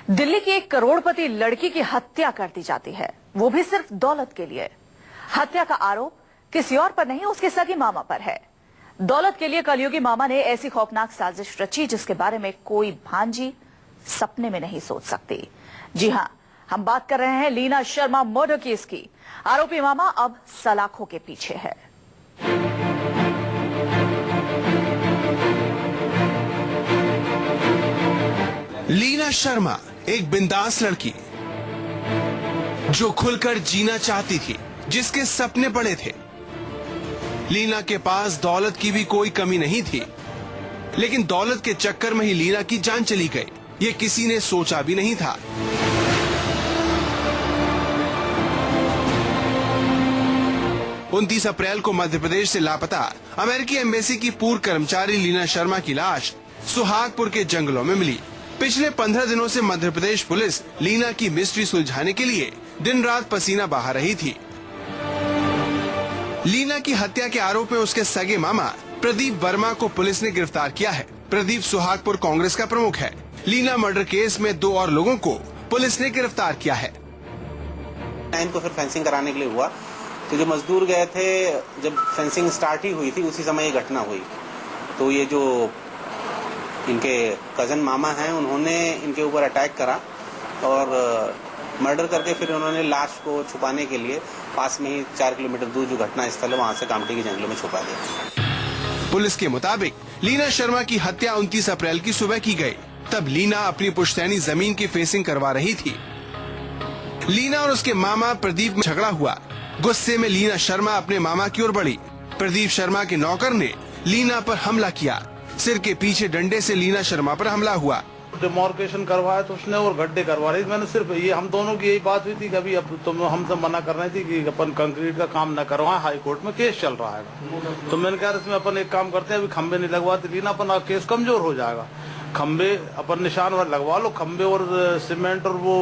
दिल्ली की एक करोड़पति लड़की की हत्या कर दी जाती है, वो भी सिर्फ दौलत के लिए। हत्या का आरोप किसी और पर नहीं, उसके सगे मामा पर है। दौलत के लिए कलयुगी मामा ने ऐसी खौफनाक साजिश रची जिसके बारे में कोई भांजी सपने में नहीं सोच सकती। जी हां, हम बात कर रहे हैं लीना शर्मा मर्डर केस की। आरोपी मामा अब सलाखों के पीछे है। लीना शर्मा एक बिंदास लड़की जो खुलकर जीना चाहती थी, जिसके सपने बड़े थे। लीना के पास दौलत की भी कोई कमी नहीं थी, लेकिन दौलत के चक्कर में ही लीना की जान चली गई, ये किसी ने सोचा भी नहीं था। उनतीस अप्रैल को मध्य प्रदेश से लापता अमेरिकी एम्बेसी की पूर्व कर्मचारी लीना शर्मा की लाश सुहागपुर के जंगलों में मिली। पिछले 15 दिनों से मध्य प्रदेश पुलिस लीना की मिस्ट्री सुलझाने के लिए दिन रात पसीना बहा रही थी। लीना की हत्या के आरोप में उसके सगे मामा प्रदीप वर्मा को पुलिस ने गिरफ्तार किया है। प्रदीप सुहागपुर कांग्रेस का प्रमुख है। लीना मर्डर केस में 2 और लोगों को पुलिस ने गिरफ्तार किया है। इनको फिर फेंसिंग कराने के लिए हुआ, तो जो मजदूर गए थे, जब फेंसिंग स्टार्ट ही हुई थी उसी समय ये घटना हुई। तो ये जो इनके कजन मामा हैं, उन्होंने इनके ऊपर अटैक करा और मर्डर करके फिर उन्होंने लाश को छुपाने के लिए पास में ही 4 किलोमीटर दूर जो घटना स्थल है वहां से कामठी के जंगलों में छुपा दिया। पुलिस के मुताबिक लीना शर्मा की हत्या 29 अप्रैल की सुबह की गई। तब लीना अपनी पुश्तैनी जमीन की फेंसिंग करवा रही थी। लीना और उसके मामा प्रदीप में झगड़ा हुआ। गुस्से में लीना शर्मा अपने मामा की ओर बढ़ी। प्रदीप शर्मा के नौकर ने लीना पर हमला किया। सिर के पीछे डंडे से लीना शर्मा पर हमला हुआ। डिमॉर्केशन करवाया तो उसने और गड्ढे करवा रही। मैंने सिर्फ ये, हम दोनों की यही बात हुई थी कि अभी अब तुम हमसे मना कर रही थी कि अपन कंक्रीट का काम न करवाएं, हाई कोर्ट में केस चल रहा है। तो मैंने कहा इसमें अपन एक काम करते हैं, अभी खंबे नहीं लगवाते लीना, अपन केस कमजोर हो जाएगा। खंबे अपन निशान वाले लगवा लो, खंबे और सीमेंट और वो।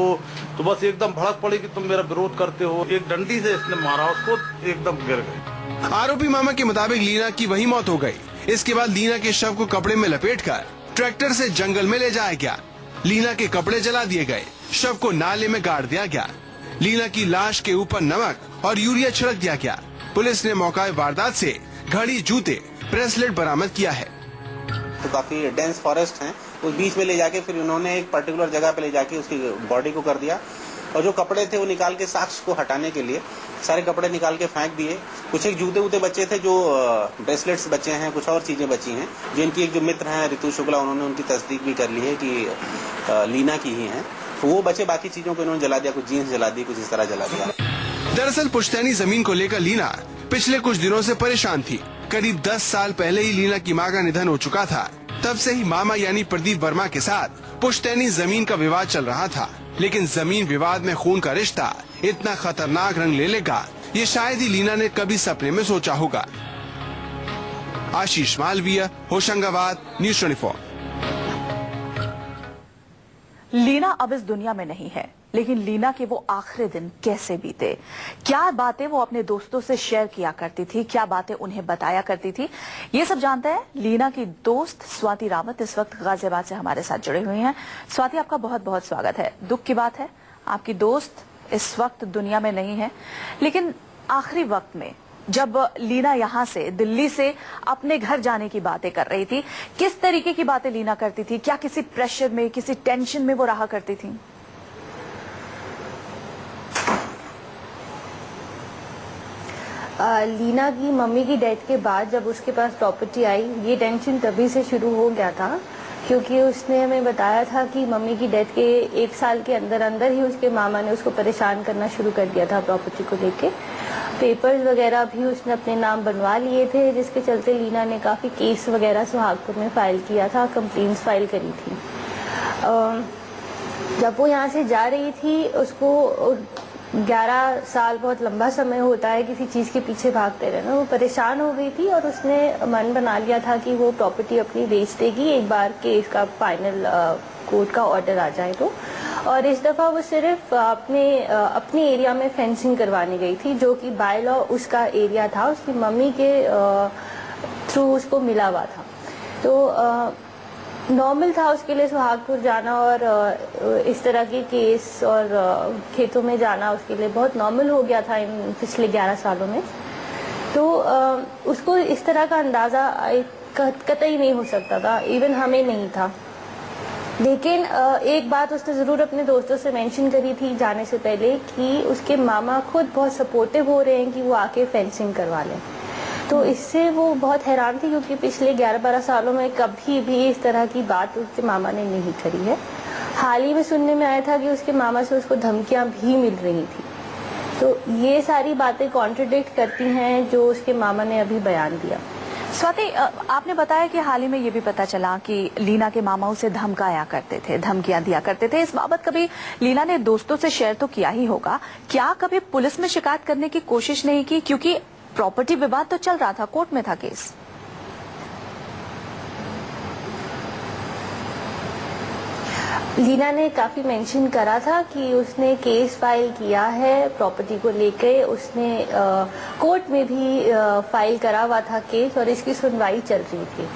तो बस एकदम भड़क पड़ी कि तुम मेरा विरोध करते हो। एक डंडी से इसने मारा उसको, एकदम गिर गए। आरोपी मामा के मुताबिक लीना की वही मौत हो गई। इसके बाद लीना के शव को कपड़े में लपेटकर ट्रैक्टर से जंगल में ले जाया गया। लीना के कपड़े जला दिए गए, शव को नाले में गाड़ दिया गया। लीना की लाश के ऊपर नमक और यूरिया छिड़क दिया गया। पुलिस ने मौका वारदात से घड़ी, जूते, ब्रेसलेट बरामद किया है। तो काफी डेंस फॉरेस्ट है, उस बीच में ले जाके फिर उन्होंने एक पर्टिकुलर जगह पे ले जाके उसकी बॉडी को कर दिया। और जो कपड़े थे वो निकाल के साक्ष्य को हटाने के लिए सारे कपड़े निकाल के फेंक दिए। कुछ एक जूते वूते बचे थे, जो ब्रेसलेट्स बचे हैं, कुछ और चीजें बची हैं। जो इनकी एक जो मित्र हैं ऋतु शुक्ला, उन्होंने उनकी तस्दीक भी कर ली है कि लीना की ही हैं। तो वो बचे, बाकी चीजों को इन्होंने जला दिया, कुछ जीन्स जला दी, कुछ इस तरह जला दिया। दरअसल पुश्तैनी जमीन को लेकर लीना पिछले कुछ दिनों से परेशान थी। करीब 10 साल पहले ही लीना की मां का निधन हो चुका था। तब से ही मामा यानी प्रदीप वर्मा के साथ पुश्तैनी जमीन का विवाद चल रहा था। लेकिन जमीन विवाद में खून का रिश्ता इतना खतरनाक रंग ले लेगा, ये शायद ही लीना ने कभी सपने में सोचा होगा। आशीष मालवीय, होशंगाबाद, न्यूज़ 24। लीना अब इस दुनिया में नहीं है, लेकिन लीना के वो आखिरी दिन कैसे बीते, क्या बातें वो अपने दोस्तों से शेयर किया करती थी, क्या बातें उन्हें बताया करती थी, ये सब जानते हैं लीना की दोस्त स्वाति रावत इस वक्त गाजियाबाद से हमारे साथ जुड़े हुए हैं। स्वाति, आपका बहुत बहुत स्वागत है। दुख की बात है, आपकी दोस्त इस वक्त दुनिया में नहीं है, लेकिन आखिरी वक्त में जब लीना यहाँ से, दिल्ली से अपने घर जाने की बातें कर रही थी, किस तरीके की बातें लीना करती थी? क्या किसी प्रेशर में, किसी टेंशन में वो रहा करती थी? लीना की मम्मी की डेथ के बाद जब उसके पास प्रॉपर्टी आई, ये टेंशन तभी से शुरू हो गया था, क्योंकि उसने हमें बताया था कि मम्मी की डेथ के 1 साल के अंदर अंदर ही उसके मामा ने उसको परेशान करना शुरू कर दिया था प्रॉपर्टी को लेके। पेपर्स वगैरह भी उसने अपने नाम बनवा लिए थे, जिसके चलते लीना ने काफ़ी केस वगैरह सुहागपुर में फाइल किया था, कंप्लेंट्स फाइल करी थी। जब वो यहाँ से जा रही थी, उसको 11 साल बहुत लंबा समय होता है किसी चीज़ के पीछे भागते रहना। वो परेशान हो गई थी और उसने मन बना लिया था कि वो प्रॉपर्टी अपनी बेच देगी एक बार केस का फाइनल कोर्ट का ऑर्डर आ जाए तो। और इस दफ़ा वो सिर्फ अपने एरिया में फेंसिंग करवाने गई थी, जो कि बाय लॉ उसका एरिया था, उसकी मम्मी के थ्रू उसको मिला हुआ था। तो नॉर्मल था उसके लिए सुहागपुर जाना और इस तरह के केस और खेतों में जाना उसके लिए बहुत नॉर्मल हो गया था इन पिछले 11 सालों में। तो उसको इस तरह का अंदाज़ा कतई नहीं हो सकता था, इवन हमें नहीं था। लेकिन एक बात उसने ज़रूर अपने दोस्तों से मेंशन करी थी जाने से पहले कि उसके मामा खुद बहुत सपोर्टिव हो रहे हैं कि वो आके फेंसिंग करवा लें। तो इससे वो बहुत हैरान थी क्योंकि पिछले 11-12 सालों में कभी भी इस तरह की बात उसके मामा ने नहीं करी है। हाल ही में सुनने में आया था कि उसके मामा से उसको धमकियां भी मिल रही थी। तो ये सारी बातें कॉन्ट्रडिक्ट करती हैं जो उसके मामा ने अभी बयान दिया। स्वाति, आपने बताया कि हाल ही में ये भी पता चला कि लीना के मामा उसे धमकाया करते थे, धमकियां दिया करते थे। इस बाबत कभी लीना ने दोस्तों से शेयर तो किया ही होगा, क्या कभी पुलिस में शिकायत करने की कोशिश नहीं की? क्योंकि प्रॉपर्टी विवाद तो चल रहा था, कोर्ट में था केस। लीना ने काफी मेंशन करा था कि उसने केस फाइल किया है प्रॉपर्टी को लेकर। उसने कोर्ट में भी फाइल करा हुआ था केस और इसकी सुनवाई चल रही थी।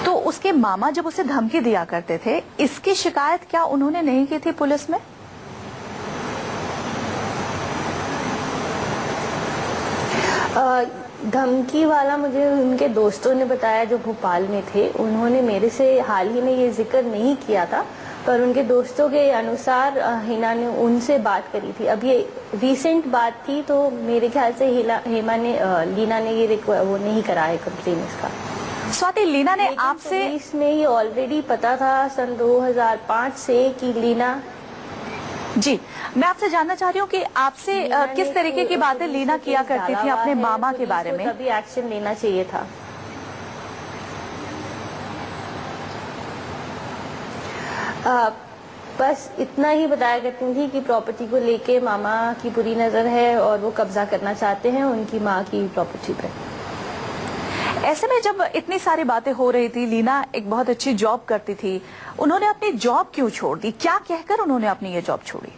तो उसके मामा जब उसे धमकी दिया करते थे, इसकी शिकायत क्या उन्होंने नहीं की थी पुलिस में? धमकी वाला मुझे उनके दोस्तों ने बताया जो भोपाल में थे। उन्होंने मेरे से हाल ही में ये जिक्र नहीं किया था, पर उनके दोस्तों के अनुसार हिना ने उनसे बात करी थी। अब ये रीसेंट बात थी तो मेरे ख्याल से लीना ने ये वो नहीं करा है कंप्लेन इसका। स्वाति, लीना ने आपसे इसमें ये ऑलरेडी पता था सन 2005 से कि लीना जी, मैं आपसे जानना चाह रही हूँ कि आपसे किस तरीके की बातें लीना किया करती थी अपने मामा के बारे में? तभी एक्शन लेना चाहिए था। बस इतना ही बताया करती थी कि प्रॉपर्टी को लेके मामा की बुरी नजर है और वो कब्जा करना चाहते हैं उनकी माँ की प्रॉपर्टी पे। ऐसे में जब इतनी सारी बातें हो रही थी, लीना एक बहुत अच्छी जॉब करती थी, उन्होंने अपनी जॉब क्यों छोड़ दी? क्या कहकर उन्होंने अपनी ये जॉब छोड़ी?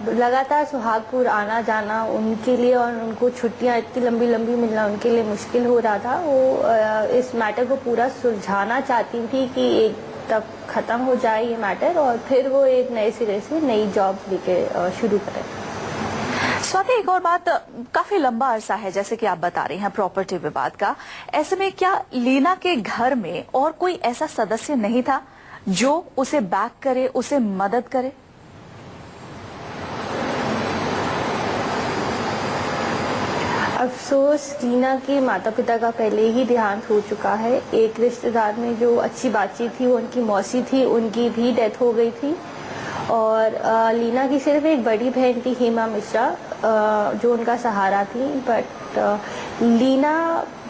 लगातार सुहागपुर आना जाना उनके लिए और उनको छुट्टियां इतनी लंबी लंबी मिलना उनके लिए मुश्किल हो रहा था। वो इस मैटर को पूरा सुलझाना चाहती थी कि एक तक खत्म हो जाए ये मैटर और फिर वो एक नए सिरे से नई जॉब लेके शुरू करें। स्वाति, एक और बात, काफी लंबा अरसा है जैसे कि आप बता रही हैं प्रॉपर्टी विवाद का। ऐसे में क्या लीना के घर में और कोई ऐसा सदस्य नहीं था जो उसे बैक करे, उसे मदद करे? अफसोस लीना के माता पिता का पहले ही देहांत हो चुका है। एक रिश्तेदार में जो अच्छी बातचीत थी वो उनकी मौसी थी, उनकी भी डेथ हो गई थी। और लीना की सिर्फ एक बड़ी बहन थी हेमा मिश्रा जो उनका सहारा थी। बट लीना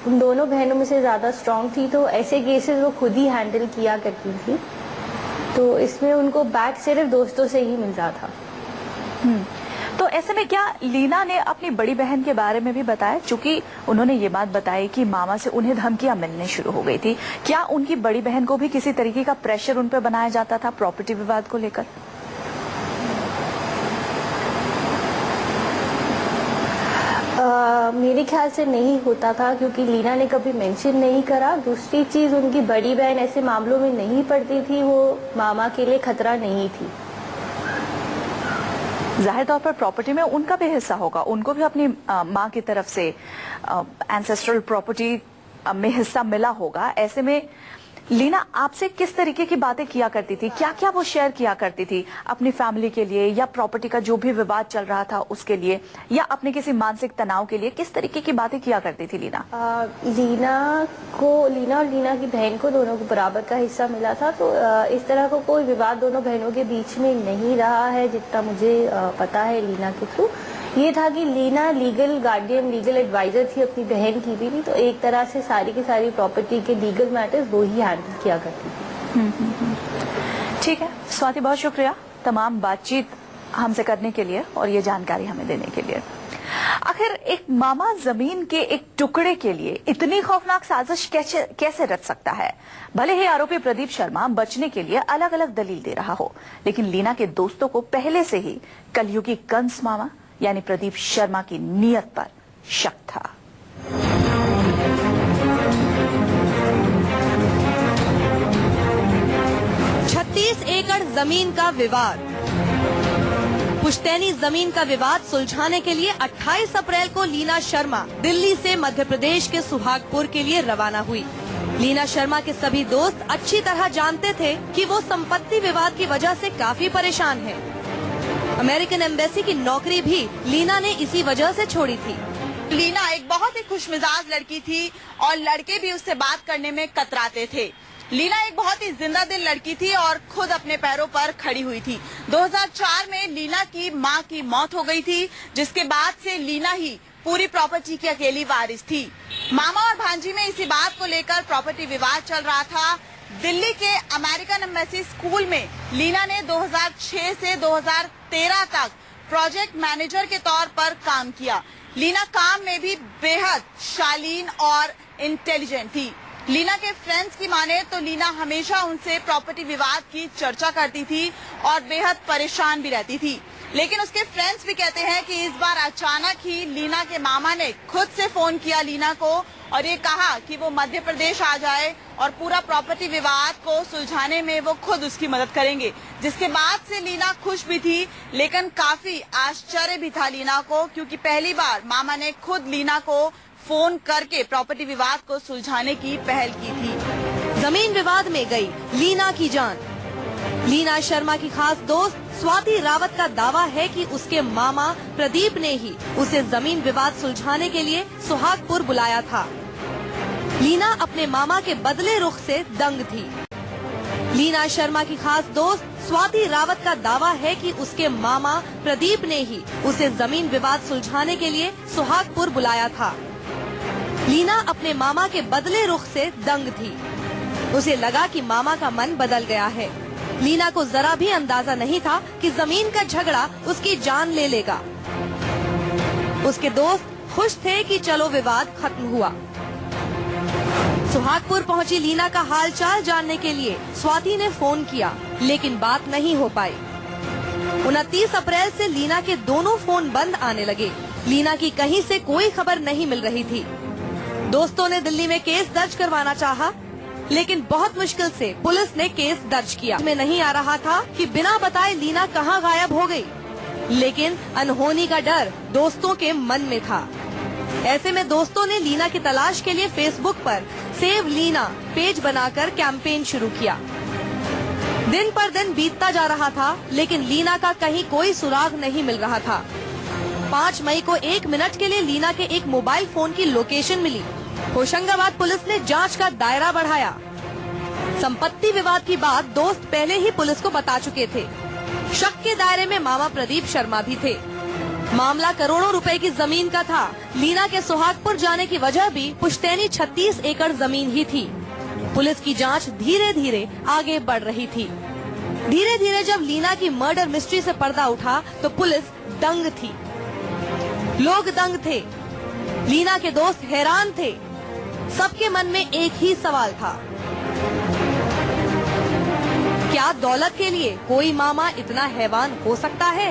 उन दोनों बहनों में से ज़्यादा स्ट्रांग थी, तो ऐसे केसेस वो खुद ही हैंडल किया करती थी। तो इसमें उनको बैक सिर्फ दोस्तों से ही मिल रहा था। तो ऐसे में क्या लीना ने अपनी बड़ी बहन के बारे में भी बताया? चूंकि उन्होंने ये बात बताई कि मामा से उन्हें धमकियां मिलने शुरू हो गई थी, क्या उनकी बड़ी बहन को भी किसी तरीके का प्रेशर उन पर बनाया जाता था प्रॉपर्टी विवाद को लेकर? मेरे ख्याल से नहीं होता था क्योंकि लीना ने कभी मेंशन नहीं करा। दूसरी चीज, उनकी बड़ी बहन ऐसे मामलों में नहीं पड़ती थी, वो मामा के लिए खतरा नहीं थी। जाहिर तौर पर प्रॉपर्टी में उनका भी हिस्सा होगा, उनको भी अपनी माँ की तरफ से एंसेस्ट्रल प्रॉपर्टी में हिस्सा मिला होगा। ऐसे में लीना आपसे किस तरीके की बातें किया करती थी? क्या क्या वो शेयर किया करती थी अपनी फैमिली के लिए, या प्रॉपर्टी का जो भी विवाद चल रहा था उसके लिए, या अपने किसी मानसिक तनाव के लिए? किस तरीके की बातें किया करती थी लीना? लीना और लीना की बहन को दोनों को बराबर का हिस्सा मिला था। तो इस तरह का कोई विवाद दोनों बहनों के बीच में नहीं रहा है जितना मुझे पता है लीना के थ्रू। ये था कि Leena legal guardian, legal adviser थी अपनी बहन की भी, तो एक तरह से सारी की सारी प्रॉपर्टी के लीगल मैटर्स वो ही हैंडल किया करती थी। ठीक है स्वाति, बहुत शुक्रिया तमाम बातचीत हमसे करने के लिए और ये जानकारी हमें देने के लिए। आखिर एक मामा जमीन के एक टुकड़े के लिए इतनी खौफनाक साजिश कैसे रच सकता है? भले ही आरोपी प्रदीप शर्मा बचने के लिए अलग अलग दलील दे रहा हो, लेकिन लीना के दोस्तों को पहले से ही कलयुगी कंस मामा यानी प्रदीप शर्मा की नीयत पर शक था। एकड़ जमीन का विवाद। पुश्तैनी जमीन का विवाद सुलझाने के लिए 28 अप्रैल को लीना शर्मा दिल्ली से मध्य प्रदेश के सुहागपुर के लिए रवाना हुई। लीना शर्मा के सभी दोस्त अच्छी तरह जानते थे कि वो संपत्ति विवाद की वजह से काफी परेशान है। अमेरिकन एम्बेसी की नौकरी भी लीना ने इसी वजह से छोड़ी थी। लीना एक बहुत ही खुशमिजाज लड़की थी और लड़के भी उससे बात करने में कतराते थे। लीना एक बहुत ही जिंदा दिल लड़की थी और खुद अपने पैरों पर खड़ी हुई थी। 2004 में लीना की मां की मौत हो गई थी, जिसके बाद से लीना ही पूरी प्रॉपर्टी की अकेली वारिस थी। मामा और भांजी में इसी बात को लेकर प्रॉपर्टी विवाद चल रहा था। दिल्ली के अमेरिकन एम्बेसी स्कूल में लीना ने 2006 से 2013 तक प्रोजेक्ट मैनेजर के तौर पर काम किया। लीना काम में भी बेहद शालीन और इंटेलिजेंट थी। लीना के फ्रेंड्स की माने तो लीना हमेशा उनसे प्रॉपर्टी विवाद की चर्चा करती थी और बेहद परेशान भी रहती थी। लेकिन उसके फ्रेंड्स भी कहते हैं कि इस बार अचानक ही लीना के मामा ने खुद से फोन किया लीना को और ये कहा कि वो मध्य प्रदेश आ जाए और पूरा प्रॉपर्टी विवाद को सुलझाने में वो खुद उसकी मदद करेंगे। जिसके बाद से लीना खुश भी थी, लेकिन काफी आश्चर्य भी था लीना को, क्योंकि पहली बार मामा ने खुद लीना को फोन करके प्रॉपर्टी विवाद को सुलझाने की पहल की थी। जमीन विवाद में गई लीना की जान। लीना शर्मा की खास दोस्त स्वाति रावत का दावा है कि उसके मामा प्रदीप ने ही उसे जमीन विवाद सुलझाने के लिए सुहागपुर बुलाया था। लीना अपने मामा के बदले रुख से दंग थी। लीना शर्मा की खास दोस्त स्वाति रावत का दावा है कि उसके मामा प्रदीप ने ही उसे जमीन विवाद सुलझाने के लिए सुहागपुर बुलाया था। लीना अपने मामा के बदले रुख से दंग थी। उसे लगा कि मामा का मन बदल गया है। लीना को जरा भी अंदाजा नहीं था कि जमीन का झगड़ा उसकी जान ले लेगा। उसके दोस्त खुश थे कि चलो विवाद खत्म हुआ। सुहागपुर पहुंची लीना का हालचाल जानने के लिए स्वाति ने फोन किया, लेकिन बात नहीं हो पाई। 29 अप्रैल से लीना के दोनों फोन बंद आने लगे। लीना की कहीं से कोई खबर नहीं मिल रही थी। दोस्तों ने दिल्ली में केस दर्ज करवाना चाहा, लेकिन बहुत मुश्किल से पुलिस ने केस दर्ज किया। में नहीं आ रहा था कि बिना बताए लीना कहां गायब हो गई, लेकिन अनहोनी का डर दोस्तों के मन में था। ऐसे में दोस्तों ने लीना की तलाश के लिए फेसबुक पर सेव लीना पेज बनाकर कैंपेन शुरू किया। दिन पर दिन बीतता जा रहा था, लेकिन लीना का कहीं कोई सुराग नहीं मिल रहा था। 5 मई को 1 मिनट के लिए लीना के एक मोबाइल फोन की लोकेशन मिली। होशंगाबाद पुलिस ने जांच का दायरा बढ़ाया। संपत्ति विवाद की बात दोस्त पहले ही पुलिस को बता चुके थे। शक के दायरे में मामा प्रदीप शर्मा भी थे। मामला करोड़ों रुपए की जमीन का था। लीना के सुहागपुर जाने की वजह भी पुश्तैनी 36 एकड़ जमीन ही थी। पुलिस की जांच धीरे धीरे आगे बढ़ रही थी। धीरे धीरे जब लीना की मर्डर मिस्ट्री से पर्दा उठा तो पुलिस दंग थी, लोग दंग थे, लीना के दोस्त हैरान थे। सबके मन में एक ही सवाल था, क्या दौलत के लिए कोई मामा इतना हैवान हो सकता है?